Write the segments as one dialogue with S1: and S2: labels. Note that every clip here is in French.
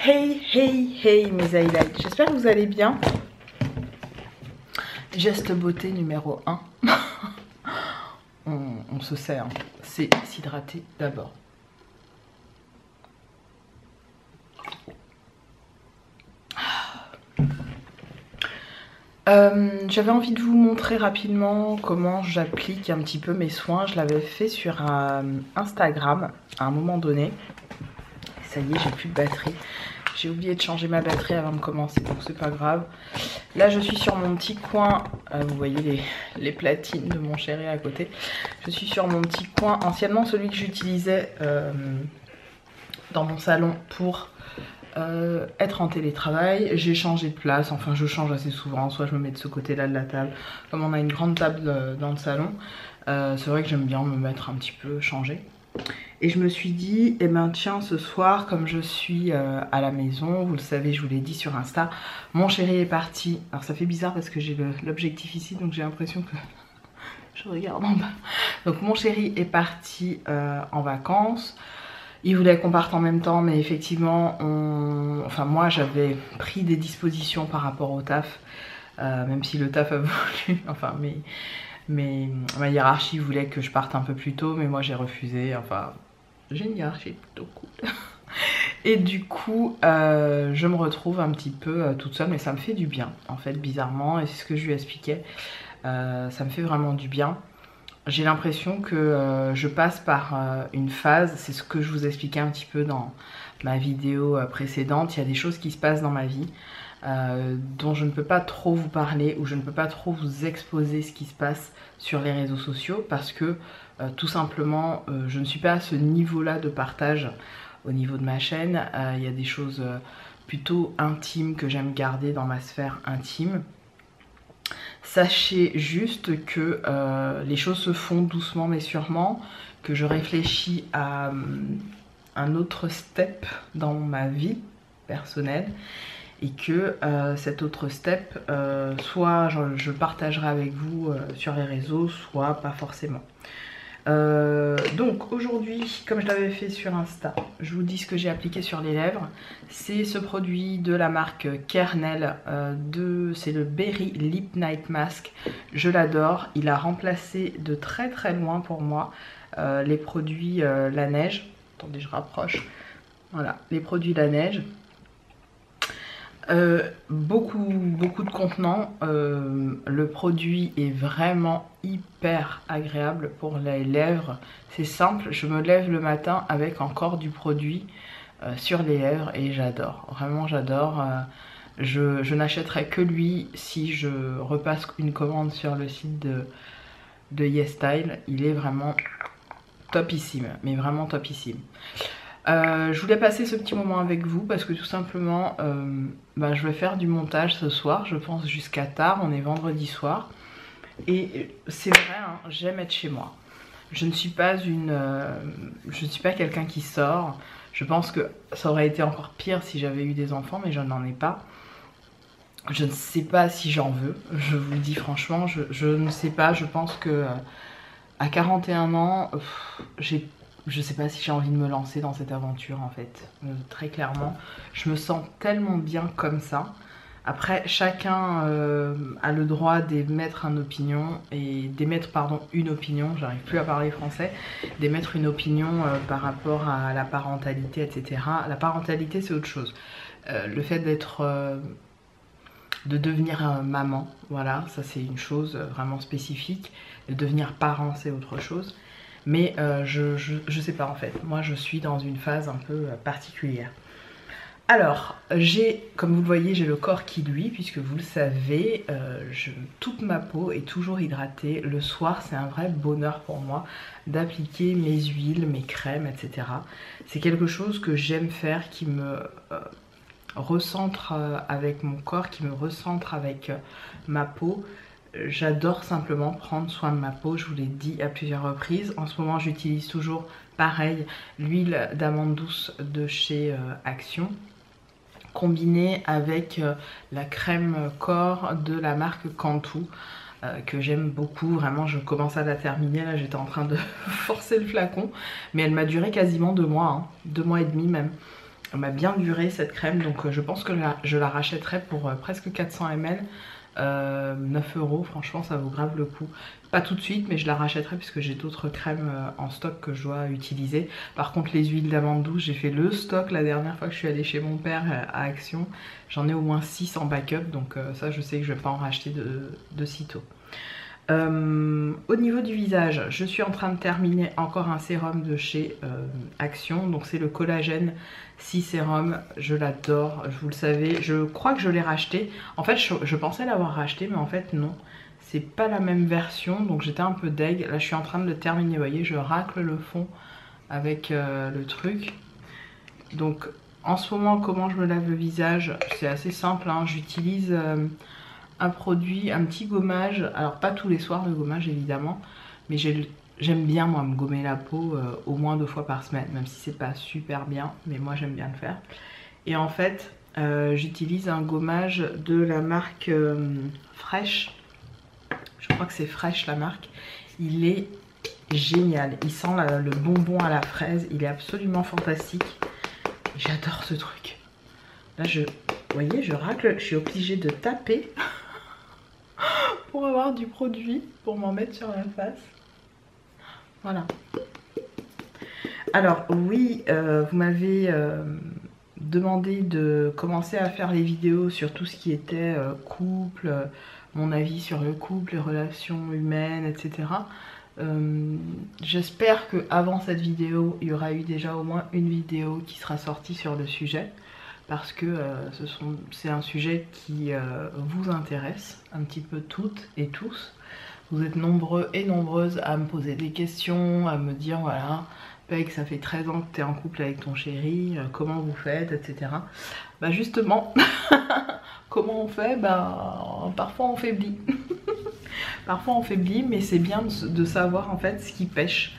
S1: Hey, hey, hey mes highlights, j'espère que vous allez bien. Geste beauté numéro 1. on se sert, c'est s'hydrater d'abord. J'avais envie de vous montrer rapidement comment j'applique un petit peu mes soins. Je l'avais fait sur Instagram à un moment donné. Ça y est, j'ai plus de batterie. J'ai oublié de changer ma batterie avant de commencer, donc c'est pas grave. Là, je suis sur mon petit coin. Vous voyez les platines de mon chéri à côté. Je suis sur mon petit coin, anciennement celui que j'utilisais dans mon salon pour être en télétravail. J'ai changé de place, enfin je change assez souvent. Soit je me mets de ce côté-là de la table. Comme on a une grande table dans le salon, c'est vrai que j'aime bien me mettre un petit peu, changer. Et je me suis dit, eh ben tiens, ce soir, comme je suis à la maison, vous le savez, je vous l'ai dit sur Insta, mon chéri est parti. Alors ça fait bizarre parce que j'ai l'objectif ici, donc j'ai l'impression que je regarde en bas. Donc mon chéri est parti en vacances. Il voulait qu'on parte en même temps, mais effectivement, enfin moi j'avais pris des dispositions par rapport au taf, même si le taf a voulu, enfin ma hiérarchie voulait que je parte un peu plus tôt, mais moi j'ai refusé. Enfin, j'ai une hiérarchie plutôt cool. Et du coup, je me retrouve un petit peu toute seule, mais ça me fait du bien, en fait, bizarrement. Et c'est ce que je lui expliquais. Ça me fait vraiment du bien. J'ai l'impression que je passe par une phase, c'est ce que je vous expliquais un petit peu dans ma vidéo précédente. Il y a des choses qui se passent dans ma vie dont je ne peux pas trop vous parler, ou je ne peux pas trop vous exposer ce qui se passe sur les réseaux sociaux, parce que tout simplement je ne suis pas à ce niveau-là de partage au niveau de ma chaîne. Il y a des choses plutôt intimes que j'aime garder dans ma sphère intime. Sachez juste que les choses se font doucement mais sûrement, que je réfléchis à un autre step dans ma vie personnelle, et que cet autre step, soit je partagerai avec vous sur les réseaux, soit pas forcément. Donc aujourd'hui, comme je l'avais fait sur Insta, je vous dis ce que j'ai appliqué sur les lèvres. C'est ce produit de la marque Kernel, c'est le Berry Lip Night Mask. Je l'adore, il a remplacé de très très loin pour moi les produits La Neige. Attendez, je rapproche. Voilà, les produits La Neige. Beaucoup de contenants. Le produit est vraiment hyper agréable pour les lèvres. C'est simple, je me lève le matin avec encore du produit sur les lèvres et j'adore, vraiment j'adore. Je n'achèterai que lui si je repasse une commande sur le site de YesStyle. Il est vraiment topissime, mais vraiment topissime. Je voulais passer ce petit moment avec vous parce que tout simplement je vais faire du montage ce soir, je pense jusqu'à tard. On est vendredi soir et c'est vrai, hein, j'aime être chez moi. Je ne suis pas quelqu'un qui sort. Je pense que ça aurait été encore pire si j'avais eu des enfants, mais je n'en ai pas. Je ne sais pas si j'en veux, je vous le dis franchement, je ne sais pas. Je pense que à 41 ans, je sais pas si j'ai envie de me lancer dans cette aventure en fait. Très clairement, je me sens tellement bien comme ça. Après, chacun a le droit d'émettre une opinion, j'arrive plus à parler français, d'émettre une opinion par rapport à la parentalité, etc. La parentalité, c'est autre chose. Le fait de devenir maman, voilà, ça c'est une chose vraiment spécifique. De devenir parent, c'est autre chose. Mais je sais pas en fait, moi je suis dans une phase un peu particulière. Alors, comme vous le voyez, j'ai le corps qui luit, puisque vous le savez, toute ma peau est toujours hydratée. Le soir, c'est un vrai bonheur pour moi d'appliquer mes huiles, mes crèmes, etc. C'est quelque chose que j'aime faire, qui me recentre avec mon corps, qui me recentre avec ma peau. J'adore simplement prendre soin de ma peau, je vous l'ai dit à plusieurs reprises. En ce moment, j'utilise toujours, pareil, l'huile d'amande douce de chez Action, combinée avec la crème corps de la marque Cantu, que j'aime beaucoup. Vraiment, je commence à la terminer. Là, j'étais en train de forcer le flacon, mais elle m'a duré quasiment 2 mois, hein, 2 mois et demi même. Elle m'a bien duré cette crème, donc je pense que je la rachèterai pour presque 400 ml. 9 €, franchement ça vaut grave le coup. Pas tout de suite, mais je la rachèterai puisque j'ai d'autres crèmes en stock que je dois utiliser. Par contre les huiles d'amande douce, j'ai fait le stock la dernière fois que je suis allée chez mon père à Action. J'en ai au moins 6 en backup, donc ça je sais que je vais pas en racheter de sitôt. Au niveau du visage, je suis en train de terminer encore un sérum de chez Action. Donc c'est le collagène 6 sérum, je l'adore, vous le savez. Je crois que je l'ai racheté. En fait je pensais l'avoir racheté, mais en fait non. C'est pas la même version, donc j'étais un peu deg. Là je suis en train de le terminer, vous voyez, je racle le fond avec le truc. Donc en ce moment, comment je me lave le visage? C'est assez simple, hein. J'utilise un produit, un petit gommage, alors pas tous les soirs le gommage évidemment, mais j'aime bien moi me gommer la peau au moins 2 fois par semaine, même si c'est pas super bien, mais moi j'aime bien le faire. Et en fait j'utilise un gommage de la marque Fresh, je crois que c'est Fresh la marque, il est génial, il sent le bonbon à la fraise, il est absolument fantastique, j'adore ce truc. Là vous voyez, je racle, je suis obligée de taper pour avoir du produit, pour m'en mettre sur la face. Voilà. Alors oui, vous m'avez demandé de commencer à faire les vidéos sur tout ce qui était couple, mon avis sur le couple, les relations humaines, etc. J'espère qu'avant cette vidéo, il y aura eu déjà au moins une vidéo qui sera sortie sur le sujet. Parce que c'est un sujet qui vous intéresse un petit peu toutes et tous. Vous êtes nombreux et nombreuses à me poser des questions, à me dire voilà, Peg, ça fait 13 ans que tu es en couple avec ton chéri, comment vous faites, etc. Bah justement, comment on fait? Bah parfois on faiblit. Parfois on faiblit, mais c'est bien de savoir en fait ce qui pêche.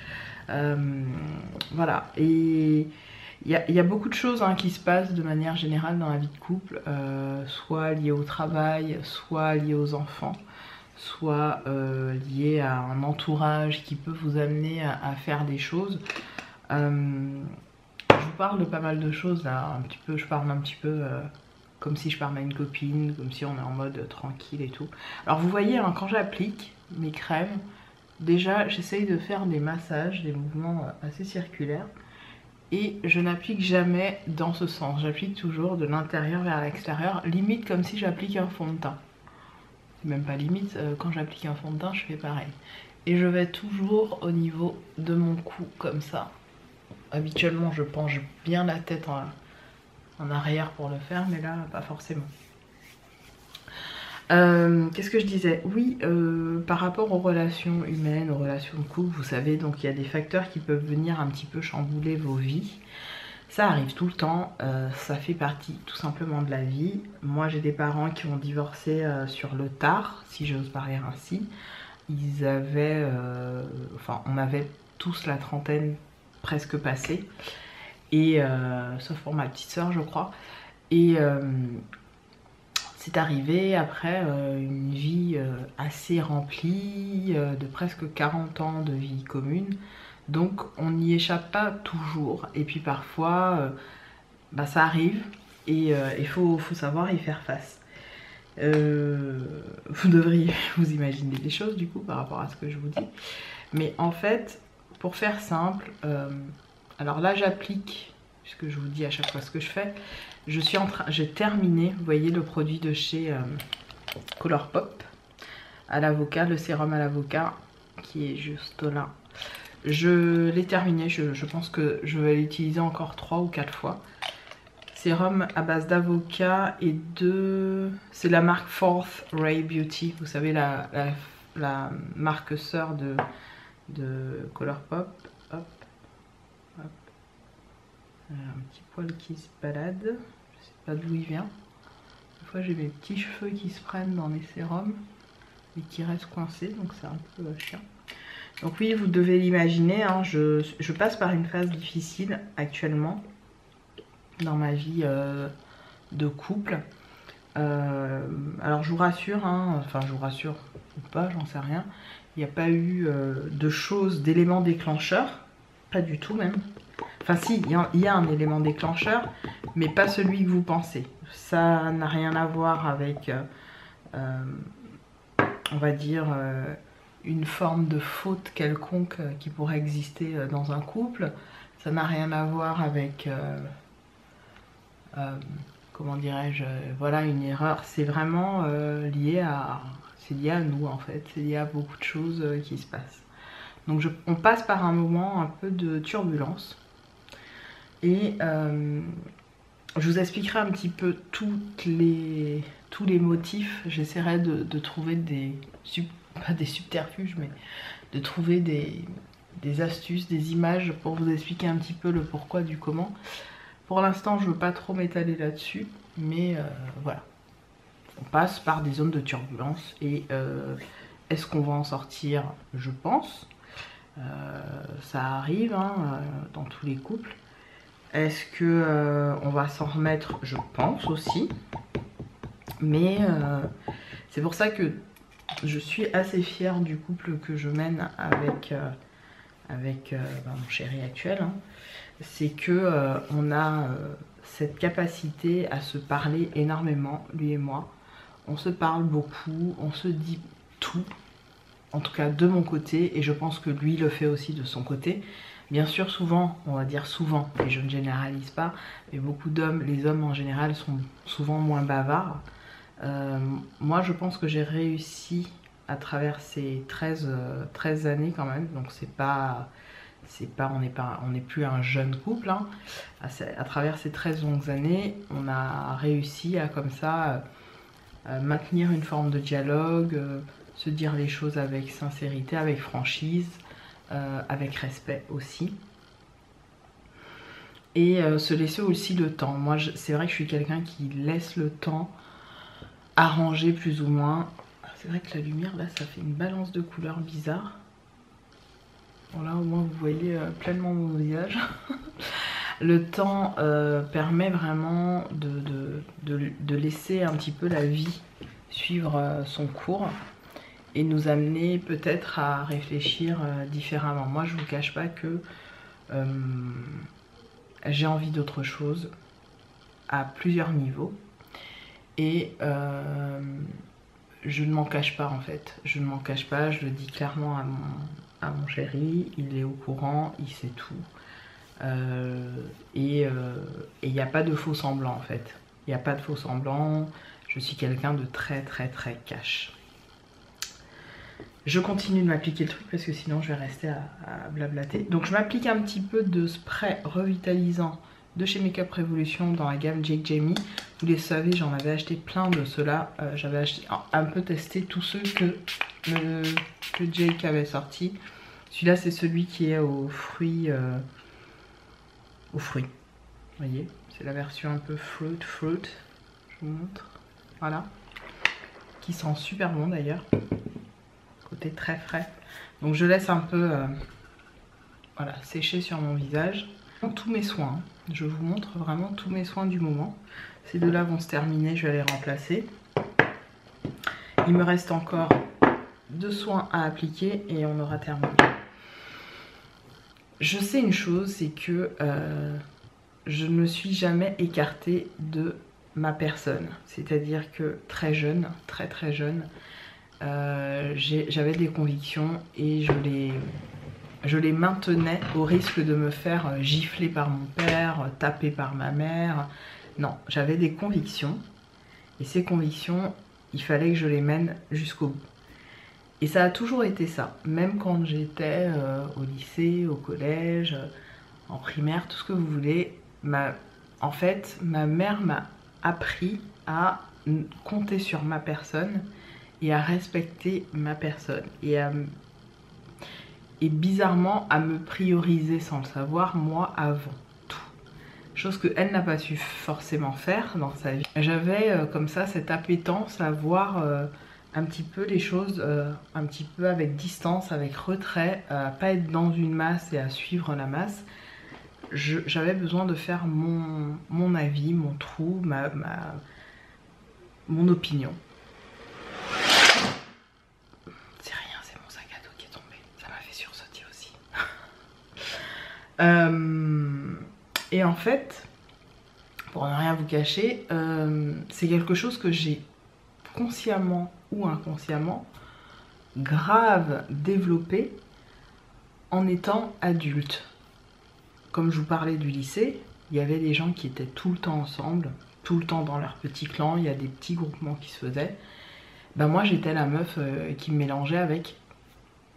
S1: Voilà, et il y a beaucoup de choses qui se passent de manière générale dans la vie de couple, soit liées au travail, soit liées aux enfants, soit liées à un entourage qui peut vous amener à faire des choses. Je vous parle de pas mal de choses là, un petit peu, je parle un petit peu comme si je parlais à une copine, comme si on est en mode tranquille et tout. Alors vous voyez, quand j'applique mes crèmes, déjà j'essaye de faire des massages, des mouvements assez circulaires. Et je n'applique jamais dans ce sens, j'applique toujours de l'intérieur vers l'extérieur, limite comme si j'applique un fond de teint. C'est même pas limite, quand j'applique un fond de teint, je fais pareil. Et je vais toujours au niveau de mon cou, comme ça. Habituellement, je penche bien la tête en arrière pour le faire, mais là, pas forcément. Qu'est-ce que je disais? Oui, par rapport aux relations humaines, aux relations de couple, vous savez, donc il y a des facteurs qui peuvent venir un petit peu chambouler vos vies. Ça arrive tout le temps, ça fait partie tout simplement de la vie. Moi j'ai des parents qui ont divorcé sur le tard, si j'ose parler ainsi. Ils avaient, enfin on avait tous la trentaine presque passée, et sauf pour ma petite soeur je crois. Et c'est arrivé après une vie assez remplie, de presque 40 ans de vie commune. Donc on n'y échappe pas toujours. Et puis parfois, bah, ça arrive et il faut savoir y faire face. Vous devriez vous imaginer des choses du coup par rapport à ce que je vous dis. Mais en fait, pour faire simple, alors là j'applique, puisque je vous dis à chaque fois ce que je fais, j'ai terminé, vous voyez le produit de chez Colourpop à l'avocat, le sérum à l'avocat qui est juste là. Je l'ai terminé, je pense que je vais l'utiliser encore 3 ou 4 fois. Sérum à base d'avocat et c'est la marque Fourth Ray Beauty, vous savez la marque sœur de Colourpop. Hop, hop. Un petit poil qui se balade, je sais pas d'où il vient. Des fois j'ai mes petits cheveux qui se prennent dans les sérums et qui restent coincés, donc c'est un peu chiant. Donc oui, vous devez l'imaginer, je passe par une phase difficile actuellement dans ma vie de couple. Alors je vous rassure, enfin je vous rassure ou pas, j'en sais rien, il n'y a pas eu de choses, d'éléments déclencheurs, pas du tout même. Enfin si, il y a un élément déclencheur, mais pas celui que vous pensez. Ça n'a rien à voir avec, on va dire, une forme de faute quelconque qui pourrait exister dans un couple. Ça n'a rien à voir avec, comment dirais-je, voilà, une erreur. C'est vraiment lié à nous en fait, c'est lié à beaucoup de choses qui se passent. Donc on passe par un moment un peu de turbulence. Et je vous expliquerai un petit peu tous les motifs. J'essaierai de trouver pas des subterfuges, mais de trouver des astuces, des images pour vous expliquer un petit peu le pourquoi du comment. Pour l'instant, je ne veux pas trop m'étaler là-dessus, mais voilà. On passe par des zones de turbulence et est-ce qu'on va en sortir? Je pense. Ça arrive hein, dans tous les couples. Est-ce que on va s'en remettre? Je pense aussi. Mais c'est pour ça que je suis assez fière du couple que je mène avec, mon chéri actuel. Hein. C'est que on a cette capacité à se parler énormément, lui et moi. On se parle beaucoup, on se dit tout. En tout cas de mon côté, et je pense que lui le fait aussi de son côté. Bien sûr, souvent, on va dire souvent, et je ne généralise pas, mais beaucoup d'hommes, les hommes en général sont souvent moins bavards. Moi, je pense que j'ai réussi à travers ces 13 années quand même, donc on n'est plus un jeune couple, hein. À travers ces 13 longues années, on a réussi à comme ça maintenir une forme de dialogue, se dire les choses avec sincérité, avec franchise, avec respect aussi. Et se laisser aussi le temps. Moi, c'est vrai que je suis quelqu'un qui laisse le temps arranger plus ou moins. C'est vrai que la lumière, là, ça fait une balance de couleurs bizarre. Bon, là, au moins, vous voyez pleinement mon visage. Le temps permet vraiment de laisser un petit peu la vie suivre son cours et nous amener peut-être à réfléchir différemment. Moi, je ne vous cache pas que j'ai envie d'autre chose à plusieurs niveaux et je ne m'en cache pas en fait. Je ne m'en cache pas, je le dis clairement à mon chéri, il est au courant, il sait tout. Et il n'y a pas de faux semblant en fait. Il n'y a pas de faux semblant. Je suis quelqu'un de très cash. Je continue de m'appliquer le truc parce que sinon je vais rester à blablater. Donc je m'applique un petit peu de spray revitalisant de chez Makeup Revolution dans la gamme Jake Jamie. Vous les savez, j'en avais acheté plein de ceux-là. J'avais acheté un peu testé tous ceux que Jake avait sorti. Celui-là c'est celui qui est aux fruits. Vous voyez, c'est la version un peu fruit. Je vous montre. Voilà. Qui sent super bon d'ailleurs. Côté très frais. Donc je laisse un peu voilà, sécher sur mon visage. Tous mes soins. Hein. Je vous montre vraiment tous mes soins du moment. Ces deux-là vont se terminer, je vais les remplacer. Il me reste encore 2 soins à appliquer et on aura terminé. Je sais une chose, c'est que je ne me suis jamais écartée de ma personne. C'est-à-dire que très jeune, très jeune, j'avais des convictions et je les maintenais au risque de me faire gifler par mon père, taper par ma mère. Non, j'avais des convictions et ces convictions, il fallait que je les mène jusqu'au bout. Et ça a toujours été ça, même quand j'étais au lycée, au collège, en primaire, tout ce que vous voulez. En fait, ma mère m'a appris à compter sur ma personne et à respecter ma personne. Et bizarrement, à me prioriser sans le savoir, moi, avant tout. Chose qu'elle n'a pas su forcément faire dans sa vie. J'avais comme ça cette appétence à voir un petit peu les choses un petit peu avec distance, avec retrait, à pas être dans une masse et à suivre la masse. J'avais besoin de faire mon avis, mon trou, mon opinion. C'est rien, c'est mon sac à dos qui est tombé. Ça m'a fait sursauter aussi. Et en fait, pour ne rien vous cacher, c'est quelque chose que j'ai consciemment ou inconsciemment grave développé en étant adulte. Comme je vous parlais du lycée, il y avait des gens qui étaient tout le temps ensemble, tout le temps dans leur petit clan, il y a des petits groupements qui se faisaient. Ben moi j'étais la meuf qui me mélangeait avec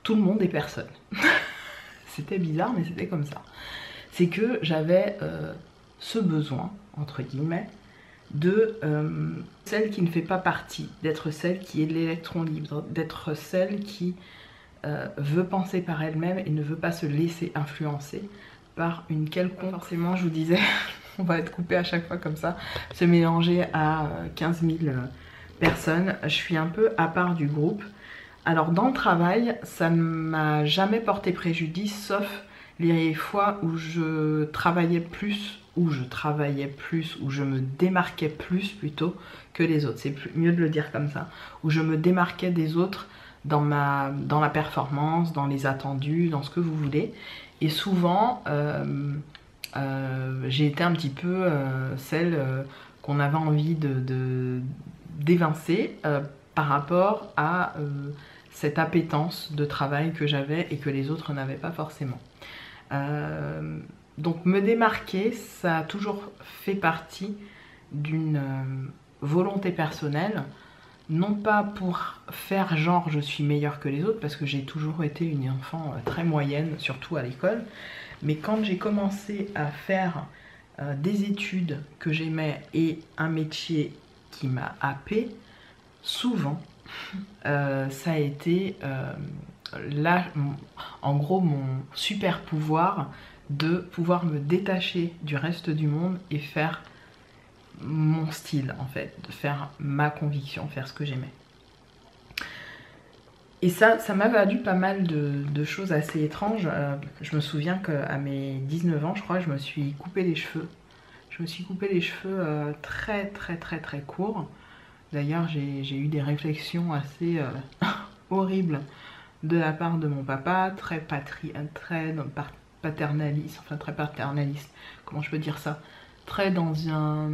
S1: tout le monde et personne. C'était bizarre mais c'était comme ça. C'est que j'avais ce besoin, entre guillemets, de celle qui ne fait pas partie, d'être celle qui est de l'électron libre, d'être celle qui veut penser par elle-même et ne veut pas se laisser influencer par une quelconque... Forcément, je vous disais, on va être coupé à chaque fois comme ça, se mélanger à 15 000 personnes. Je suis un peu à part du groupe. Alors dans le travail, ça ne m'a jamais porté préjudice, sauf les fois où je travaillais plus, où je me démarquais plus plutôt que les autres. C'est mieux de le dire comme ça. Où je me démarquais des autres dans la performance, dans les attendus, dans ce que vous voulez. Et souvent, j'ai été un petit peu celle qu'on avait envie d'évincer par rapport à cette appétence de travail que j'avais et que les autres n'avaient pas forcément. Donc me démarquer, ça a toujours fait partie d'une volonté personnelle, non pas pour faire genre je suis meilleure que les autres, parce que j'ai toujours été une enfant très moyenne, surtout à l'école, mais quand j'ai commencé à faire des études que j'aimais et un métier qui m'a happée, souvent ça a été là, en gros, mon super pouvoir de pouvoir me détacher du reste du monde et faire mon style en fait, de faire ma conviction, faire ce que j'aimais. Et ça m'a valu pas mal de choses assez étranges. Je me souviens qu'à mes 19 ans, je crois, je me suis coupé les cheveux. Je me suis coupé les cheveux très courts. D'ailleurs, j'ai eu des réflexions assez horribles de la part de mon papa, très paternaliste, enfin très paternaliste, comment je peux dire ça, très dans un,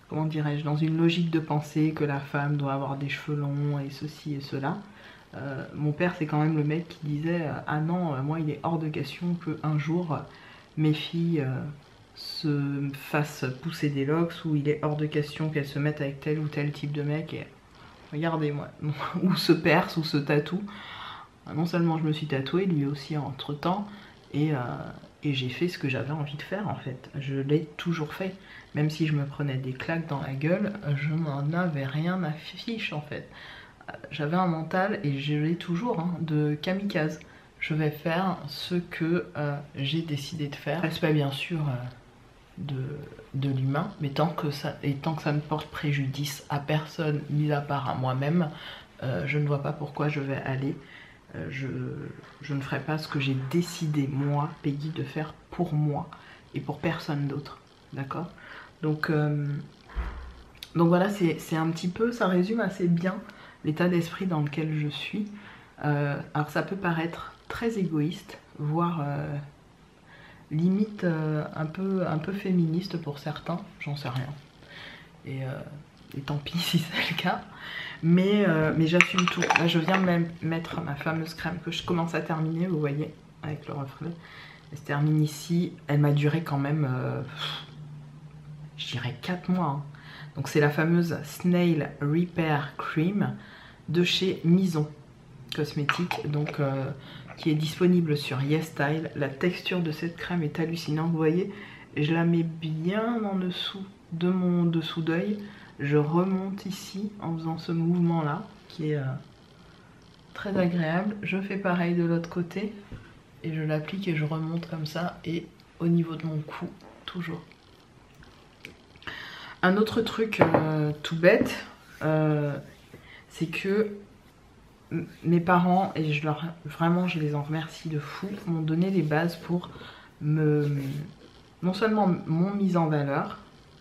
S1: comment dirais-je, dans une logique de pensée que la femme doit avoir des cheveux longs et ceci et cela. Mon père c'est quand même le mec qui disait ah non, moi il est hors de question qu'un jour mes filles se fassent pousser des locks, ou il est hors de question qu'elles se mettent avec tel ou tel type de mec et regardez-moi, ou se perce ou se tatoue. Non seulement je me suis tatouée, lui aussi entre temps, et j'ai fait ce que j'avais envie de faire en fait. Je l'ai toujours fait. Même si je me prenais des claques dans la gueule, je n'en avais rien à fiche en fait. J'avais un mental, et je l'ai toujours, hein, de kamikaze. Je vais faire ce que j'ai décidé de faire. Respect bien sûr de l'humain, mais tant que ça ne porte préjudice à personne, mis à part à moi-même, je ne vois pas pourquoi je vais aller. Je ne ferai pas ce que j'ai décidé, moi, Peggy, de faire pour moi et pour personne d'autre. D'accord ? Donc voilà, c'est un petit peu, ça résume assez bien l'état d'esprit dans lequel je suis. Alors ça peut paraître très égoïste, voire limite un peu féministe pour certains, j'en sais rien. Et tant pis si c'est le cas. Mais j'assume tout. Là je viens de mettre ma fameuse crème que je commence à terminer, vous voyez, avec le reflet. Elle se termine ici. Elle m'a duré quand même, je dirais 4 mois. Hein. Donc c'est la fameuse Snail Repair Cream de chez Mison Cosmétiques, donc qui est disponible sur YesStyle. La texture de cette crème est hallucinante, vous voyez. Je la mets bien en dessous de mon dessous d'œil. Je remonte ici en faisant ce mouvement là qui est très agréable. Je fais pareil de l'autre côté et je l'applique et je remonte comme ça, et au niveau de mon cou toujours. Un autre truc tout bête, c'est que mes parents, et vraiment je les en remercie de fou, m'ont donné les bases pour non seulement mon mise en valeur,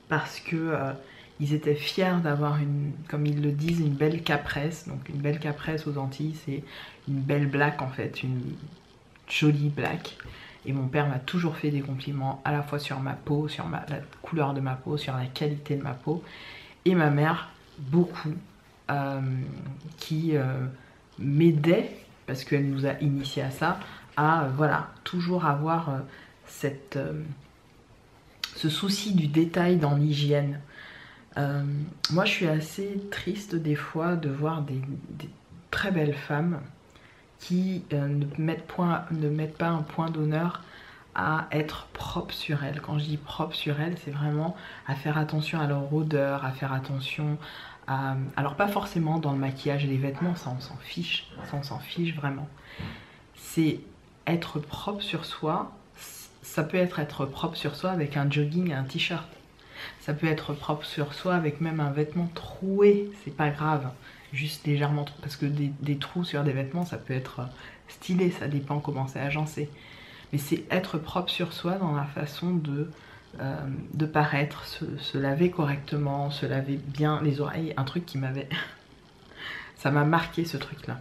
S1: parce que ils étaient fiers d'avoir comme ils le disent, une belle capresse. Donc une belle capresse aux Antilles, c'est une belle black en fait, une jolie black. Et mon père m'a toujours fait des compliments à la fois sur ma peau, sur la couleur de ma peau, sur la qualité de ma peau. Et ma mère, beaucoup, qui m'aidait, parce qu'elle nous a initiés à ça, à voilà, toujours avoir ce souci du détail dans l'hygiène. Moi je suis assez triste des fois de voir des très belles femmes qui ne mettent pas un point d'honneur à être propre sur elles. Quand je dis propre sur elles, c'est vraiment à faire attention à leur odeur, à faire attention à... Alors pas forcément dans le maquillage et les vêtements, ça on s'en fiche, vraiment. C'est être propre sur soi, ça peut être propre sur soi avec un jogging et un t-shirt. Ça peut être propre sur soi avec même un vêtement troué, c'est pas grave, juste légèrement, parce que des trous sur des vêtements, ça peut être stylé, ça dépend comment c'est agencé. Mais c'est être propre sur soi dans la façon de paraître, se laver correctement, se laver bien les oreilles, un truc qui m'avait... ça m'a marqué ce truc-là.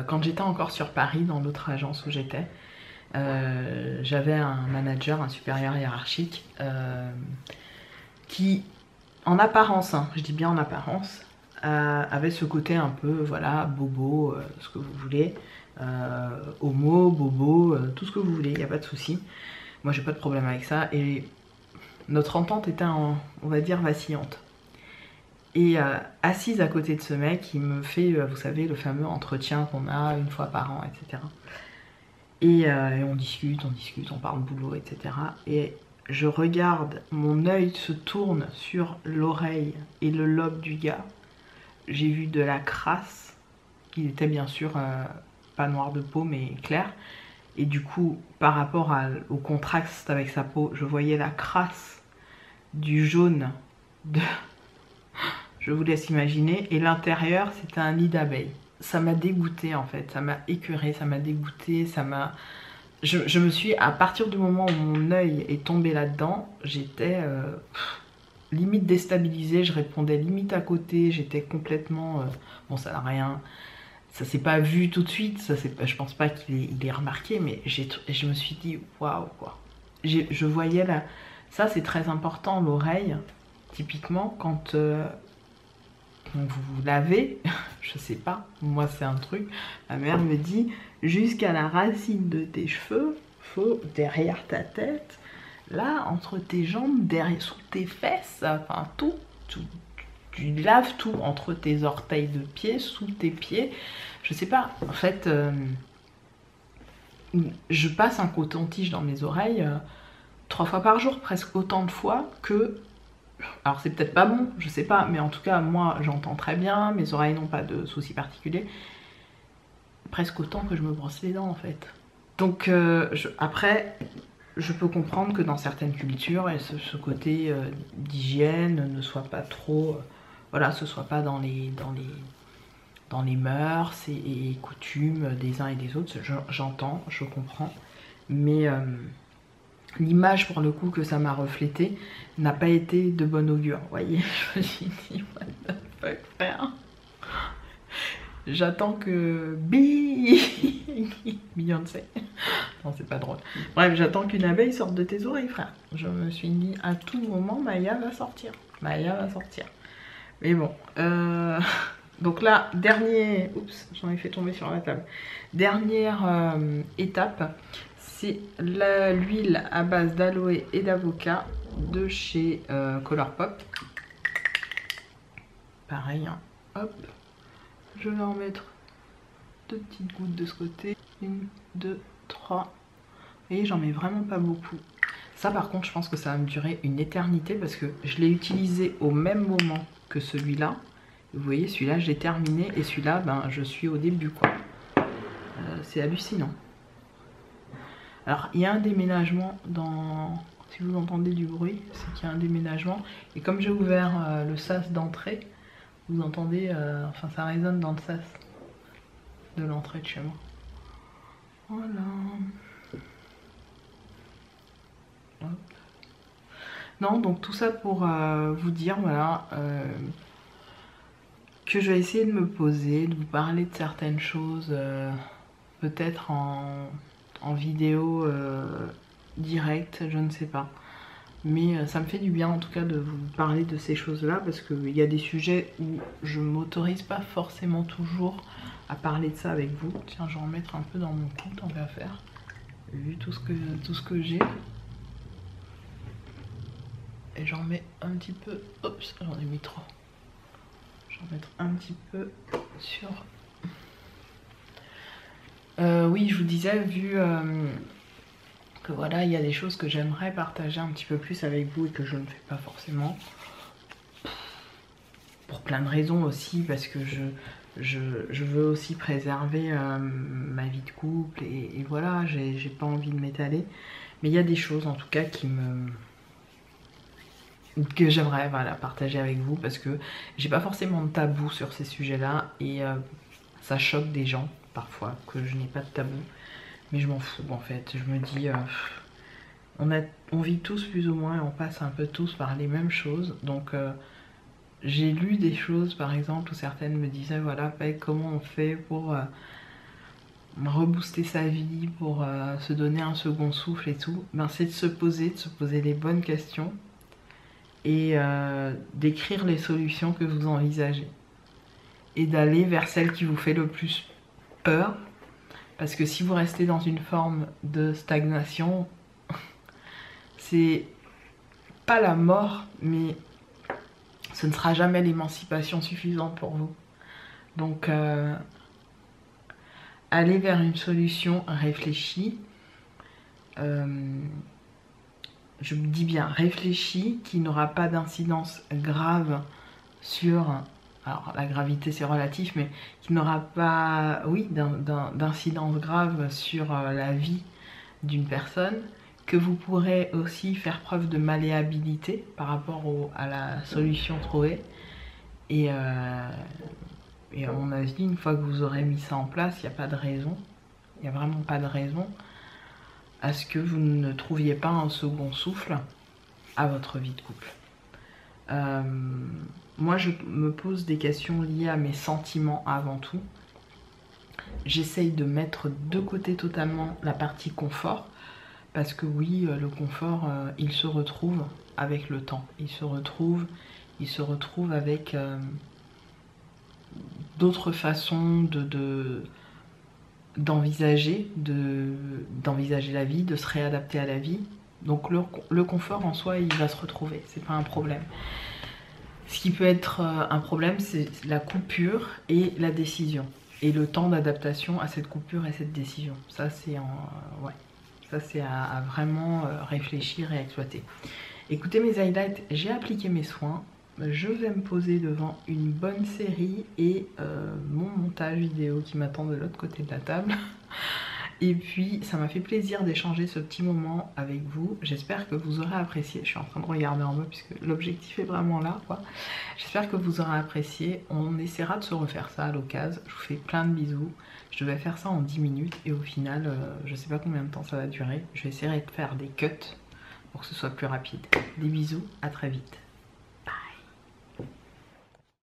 S1: Quand j'étais encore sur Paris, dans l'autre agence où j'étais, j'avais un manager, un supérieur hiérarchique qui, en apparence, hein, je dis bien en apparence, avait ce côté un peu, voilà, bobo, ce que vous voulez, homo, bobo, tout ce que vous voulez, il n'y a pas de souci. Moi j'ai pas de problème avec ça et notre entente était, on va dire, vacillante. Et assise à côté de ce mec, il me fait, vous savez, le fameux entretien qu'on a une fois par an, etc. Et on discute, on parle boulot, etc. Et je regarde, mon œil se tourne sur l'oreille et le lobe du gars. J'ai vu de la crasse. Il était bien sûr pas noir de peau, mais clair. Et du coup, par rapport au contraste avec sa peau, je voyais la crasse du jaune de... Je vous laisse imaginer. Et l'intérieur, c'était un nid d'abeilles. Ça m'a dégoûté en fait, ça m'a écœuré, ça m'a dégoûté, ça m'a... Je me suis, à partir du moment où mon œil est tombé là-dedans, j'étais limite déstabilisée, je répondais limite à côté, j'étais complètement... bon, ça n'a rien... Ça s'est pas vu tout de suite, ça je pense pas qu'il ait remarqué, mais je me suis dit, waouh quoi. Je voyais là... Ça c'est très important, l'oreille, typiquement, quand... Donc vous vous lavez, je sais pas, moi c'est un truc, ma mère me dit jusqu'à la racine de tes cheveux, faut derrière ta tête, là entre tes jambes, derrière, sous tes fesses, enfin tout, tu laves tout entre tes orteils de pied, sous tes pieds, je sais pas, en fait je passe un coton-tige dans mes oreilles 3 fois par jour, presque autant de fois que... Alors c'est peut-être pas bon, je sais pas, mais en tout cas moi j'entends très bien, mes oreilles n'ont pas de soucis particuliers. Presque autant que je me brosse les dents en fait. Donc après, je peux comprendre que dans certaines cultures, ce côté d'hygiène ne soit pas trop... voilà, ce soit pas dans les mœurs et coutumes des uns et des autres, j'entends, je comprends. Mais... l'image pour le coup que ça m'a reflété n'a pas été de bon augure. Vous voyez, je me suis dit, what the fuck, frère. J'attends que... Beyoncé. Non, c'est pas drôle. Bref, j'attends qu'une abeille sorte de tes oreilles, frère. Je me suis dit, à tout moment, Maya va sortir. Maya va sortir. Mais bon. Donc là, dernier... Oups, j'en ai fait tomber sur la table. Dernière étape. C'est l'huile à base d'aloe et d'avocat de chez Colourpop. Pareil, hein. Hop, je vais en mettre 2 petites gouttes de ce côté. 1, 2, 3. Et j'en mets vraiment pas beaucoup. Ça par contre, je pense que ça va me durer une éternité parce que je l'ai utilisé au même moment que celui-là. Vous voyez, celui-là, j'ai terminé et celui-là, ben, je suis au début, quoi. C'est hallucinant. Alors, il y a un déménagement dans... Si vous entendez du bruit, c'est qu'il y a un déménagement. Et comme j'ai ouvert le sas d'entrée, vous entendez... enfin, ça résonne dans le sas de l'entrée de chez moi. Voilà. Hop. Non, donc tout ça pour vous dire, voilà... que je vais essayer de me poser, de vous parler de certaines choses, peut-être en en vidéo directe, je ne sais pas. Mais ça me fait du bien en tout cas de vous parler de ces choses-là parce qu'il y a des sujets où je m'autorise pas forcément toujours à parler de ça avec vous. Tiens, je vais en mettre un peu dans mon cou, tant qu'à faire. Vu tout ce que j'ai. Et j'en mets un petit peu. Oups, j'en ai mis trop. J'en mettre un petit peu sur. Oui, je vous disais, vu que voilà, il y a des choses que j'aimerais partager un petit peu plus avec vous et que je ne fais pas forcément. Pour plein de raisons aussi, parce que je veux aussi préserver ma vie de couple et voilà, j'ai pas envie de m'étaler. Mais il y a des choses en tout cas que j'aimerais voilà, partager avec vous parce que j'ai pas forcément de tabou sur ces sujets-là et ça choque des gens parfois que je n'ai pas de tabou. Mais je m'en fous en fait, je me dis on vit tous plus ou moins et on passe un peu tous par les mêmes choses. Donc j'ai lu des choses par exemple où certaines me disaient voilà comment on fait pour rebooster sa vie, pour se donner un second souffle et tout. Ben, c'est de se poser les bonnes questions et d'écrire les solutions que vous envisagez. Et d'aller vers celle qui vous fait le plus peur. Parce que si vous restez dans une forme de stagnation, c'est pas la mort, mais ce ne sera jamais l'émancipation suffisante pour vous. Donc, aller vers une solution réfléchie, je me dis bien réfléchie, qui n'aura pas d'incidence grave sur... Alors la gravité c'est relatif, mais qui n'aura pas, oui, d'incidence grave sur la vie d'une personne, que vous pourrez aussi faire preuve de malléabilité par rapport à la solution trouvée. Et à mon avis, une fois que vous aurez mis ça en place, il n'y a pas de raison, il n'y a vraiment pas de raison à ce que vous ne trouviez pas un second souffle à votre vie de couple. Moi je me pose des questions liées à mes sentiments avant tout. J'essaye de mettre de côté totalement la partie confort parce que oui, le confort il se retrouve avec le temps, il se retrouve avec d'autres façons d'envisager la vie, de se réadapter à la vie. Donc le confort en soi il va se retrouver, c'est pas un problème. Ce qui peut être un problème, c'est la coupure et la décision. Et le temps d'adaptation à cette coupure et cette décision. Ça, c'est à vraiment réfléchir et exploiter. Écoutez mes highlights, j'ai appliqué mes soins. Je vais me poser devant une bonne série et mon montage vidéo qui m'attend de l'autre côté de la table. Et puis ça m'a fait plaisir d'échanger ce petit moment avec vous. J'espère que vous aurez apprécié. Je suis en train de regarder en bas puisque l'objectif est vraiment là, quoi. J'espère que vous aurez apprécié. On essaiera de se refaire ça à l'occasion. Je vous fais plein de bisous. Je devais faire ça en 10 minutes et au final, je sais pas combien de temps ça va durer. Je vais essayer de faire des cuts pour que ce soit plus rapide. Des bisous, à très vite.